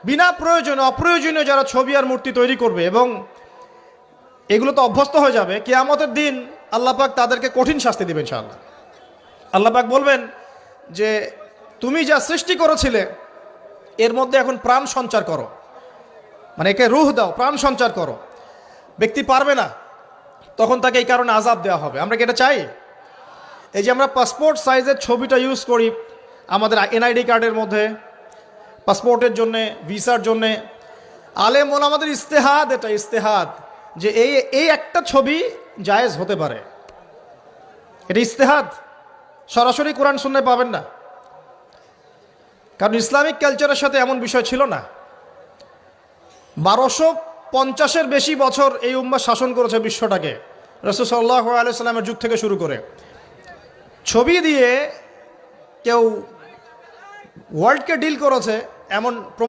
বিনা প্রয়োজনে অপ্রয়োজনীয় যারা ছবি আর মূর্তি তৈরি করবে এবং এগুলো তো অভ্যস্ত হয়ে যাবে, কিয়ামতের দিন আল্লাহ পাক তাদেরকে কঠিন শাস্তি দিবেন ইনশাআল্লাহ। আল্লাহ পাক বলবেন যে তুমি যা সৃষ্টি করেছিলে এর মধ্যে এখন প্রাণ সঞ্চার করো, মানে একে রূহ দাও, প্রাণ সঞ্চার করো। ব্যক্তি পারবে না, তখন তাকে এই কারণে আযাব দেওয়া হবে। আমরা কি এটা চাই? এই যে আমরা পাসপোর্ট সাইজের ছবিটা ইউজ করি আমাদের এনআইডি কার্ডের মধ্যে, পাসপোর্টের জন্যে, ভিসার জন্যে, আলেম ওলামাদের ইস্তেহাদ, এটা ইস্তেহাদ যে এই একটা ছবি জায়েজ হতে পারে, এটা ইস্তেহাদ, সরাসরি কোরআন সুন্নাহ পাবেন না। কারণ ইসলামিক কালচারের সাথে এমন বিষয় ছিল না। 1250-এর বেশি বছর এই উম্মাহ শাসন করেছে বিশ্বটাকে, রাসূল সাল্লাল্লাহু আলাইহি সাল্লামের যুগ থেকে শুরু করে। ছবি দিয়ে কেউ ওয়ার্ল্ডকে ডিল করেছে এমন